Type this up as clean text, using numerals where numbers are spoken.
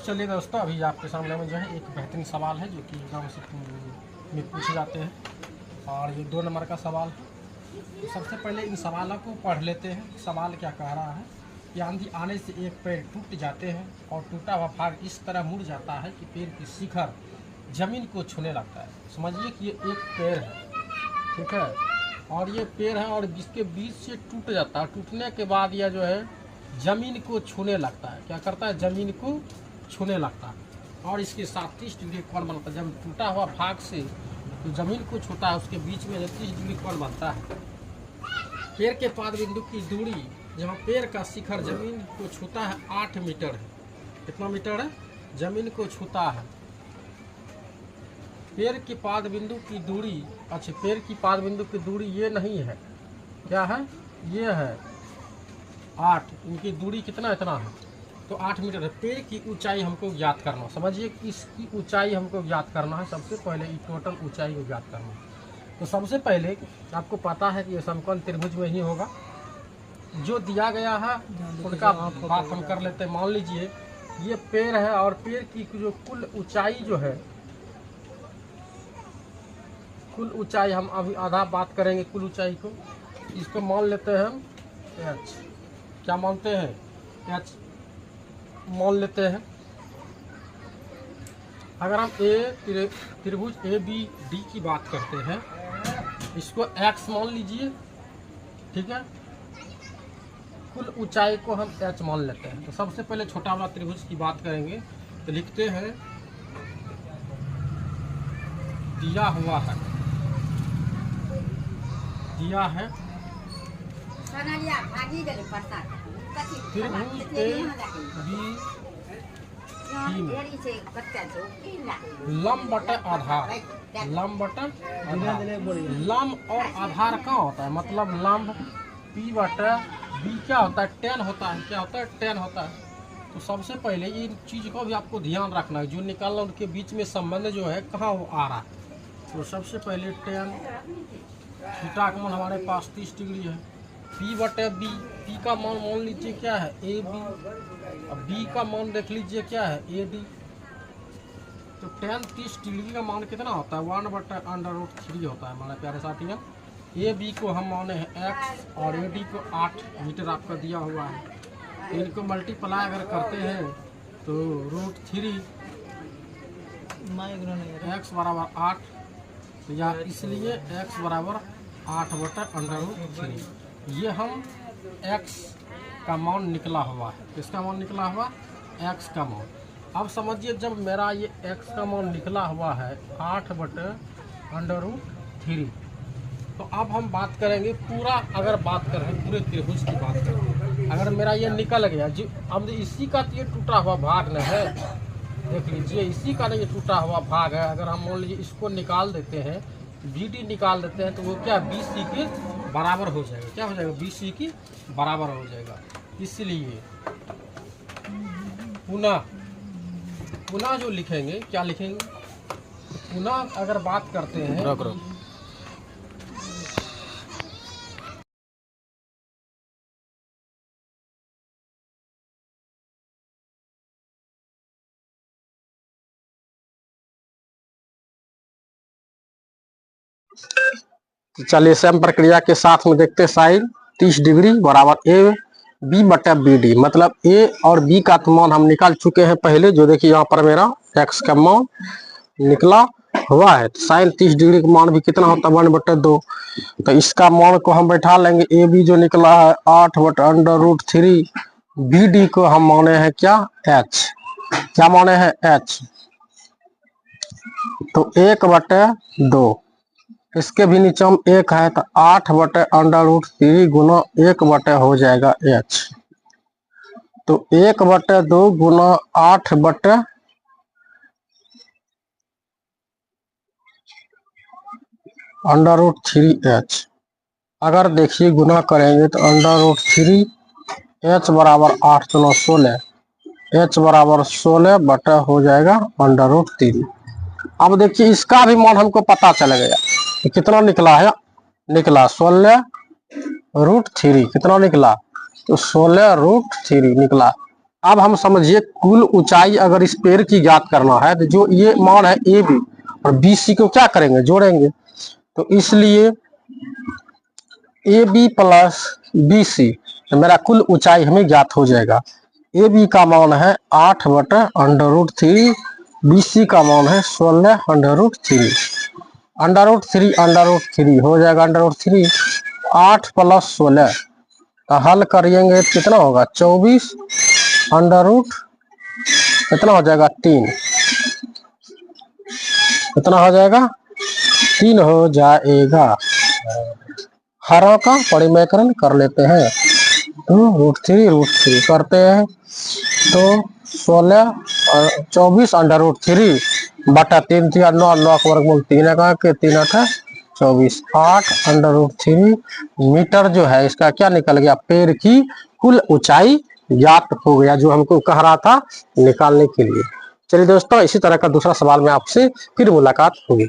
चलिए दोस्तों, अभी आपके सामने में जो है एक बेहतरीन सवाल है जो कि एग्जाम से में पूछे जाते हैं, और ये 2 नंबर का सवाल है। तो सबसे पहले इन सवालों को पढ़ लेते हैं। सवाल क्या कह रहा है कि आंधी आने से एक पेड़ टूट जाते हैं और टूटा हुआ भाग इस तरह मुड़ जाता है कि पेड़ की शिखर जमीन को छूने लगता है। समझिए कि ये एक पेड़ है, ठीक है, और ये पेड़ है और जिसके बीच से टूट जाता है। टूटने के बाद यह जो है ज़मीन को छूने लगता है। क्या करता है? ज़मीन को छूने लगता है। और इसके साथ 30 डिग्री कोण बनता है। जब टूटा हुआ भाग से तो ज़मीन को छूता है, उसके बीच में 30 डिग्री कोण बनता है। पेड़ के पाद बिंदु की दूरी जहाँ पेड़ का शिखर जमीन को छूता है 8 मीटर है। कितना मीटर है? जमीन को छूता है। पेड़ के पाद बिंदु की दूरी, अच्छा, पेड़ की पाद बिंदु की दूरी ये नहीं है, क्या है? ये है 8। इनकी दूरी कितना इतना है, तो 8 मीटर है। पेड़ की ऊंचाई हमको ज्ञात करना। समझिए कि इसकी ऊंचाई हमको ज्ञात करना है। सबसे पहले ये टोटल ऊंचाई को ज्ञात करना है। तो सबसे पहले आपको पता है कि ये समकोण त्रिभुज में ही होगा। जो दिया गया है उनका बात हम कर लेते हैं। मान लीजिए ये पेड़ है और पेड़ की जो कुल ऊंचाई जो है, कुल ऊंचाई हम अभी आधा बात करेंगे कुल ऊंचाई को। इसको मान लेते हैं हम h। क्या मानते हैं? h मान लेते हैं। अगर हम त्रिभुज ABD की बात करते हैं, इसको x मान लीजिए, ठीक है। कुल ऊंचाई को हम h मान लेते हैं। तो सबसे पहले छोटा वाला त्रिभुज की बात करेंगे तो लिखते हैं दिया हुआ है, दिया है त्रिभुज लंब बटे आधार। लंब बटे लंब और आधार क्या होता है? मतलब लंब P बटे B क्या होता है? tan होता है। क्या होता है? tan होता है। तो सबसे पहले ये चीज़ को भी आपको ध्यान रखना है। जो निकालना उनके बीच में संबंध जो है कहाँ वो आ रहा है। तो सबसे पहले tan थीटा का मान हमारे पास 30 डिग्री है। P बटे B, P का मान मान लीजिए क्या है? AB। अब B का मान देख लीजिए क्या है? AD। तो tan 30 डिग्री का मान कितना होता है? 1/√3 होता है हमारे प्यारे साथियों। AB को हम माने हैं x और AD को 8 मीटर आपका दिया हुआ है। इनको मल्टीप्लाई अगर करते हैं तो √3 x बराबर 8, तो या इसलिए x बराबर 8/√3। ये हम x का मान निकला हुआ है। किसका मान निकला हुआ? x का मान। अब समझिए जब मेरा ये x का मान निकला हुआ है 8/√3, तो अब हम बात करेंगे पूरा, अगर बात करें पूरे त्रिभुज की बात करें, अगर मेरा ये निकल गया जी, अब इसी का तो ये टूटा हुआ भाग न है, देख लीजिए इसी का ये टूटा हुआ भाग है। अगर हम मान लीजिए इसको निकाल देते हैं, BD निकाल देते हैं, तो वो क्या BC के बराबर हो जाएगा। क्या हो जाएगा? BC की बराबर हो जाएगा। इसलिए पुनः जो लिखेंगे, क्या लिखेंगे? पुनः अगर बात करते हैं तो चलिए सम प्रक्रिया के साथ में देखते हैं। साइन 30 डिग्री बराबर AB बटा BD, मतलब A और B का मान हम निकाल चुके हैं पहले। जो देखिए यहाँ पर मेरा x का मान निकला हुआ है। तो साइन 30 डिग्री का मान भी कितना होता है? 1/2। तो इसका मान को हम बैठा लेंगे। AB जो निकला है 8/√3, BD को हम माने हैं क्या? h। क्या माने हैं? h। तो 1/2, इसके भी नीचे हम 1 है, तो 8/√3 गुना 1 हो जाएगा h। तो 1/2 गुना 8/√3h। अगर देखिए गुना करेंगे तो √3h बराबर 8 × 9 = 16, h बराबर 16 बटा हो जाएगा √3। अब देखिए इसका भी मान हमको पता चल गया कि कितना निकला है। निकला 16√3। कितना निकला? तो 16√3 निकला। अब हम समझिए कुल ऊंचाई अगर इस पेड़ की ज्ञात करना है तो जो ये मान है ए बी और बी सी को क्या करेंगे, जोड़ेंगे। तो इसलिए A B plus B C तो मेरा कुल ऊंचाई हमें ज्ञात हो जाएगा। ए बी का मान है 8/√3, बी सी का मान है 16/√3। √3 हो जाएगा √3, 8 + 16 तो हल करिएंगे कितना होगा 24 अंडर रूट कितना हो जाएगा 3, कितना हो जाएगा 3 हो जाएगा। हरों का परिमेयकरण कर लेते हैं तो √3 करते हैं तो 16 और 24 अंडर√3 बटा 3 3 9 9 का वर्गमूल 3 का के 3 8 24 8 अंडर√3 मीटर जो है इसका क्या निकल गया, पेड़ की कुल ऊंचाई ज्ञात हो गया जो हमको कह रहा था निकालने के लिए। चलिए दोस्तों, इसी तरह का दूसरा सवाल में आपसे फिर मुलाकात होगी।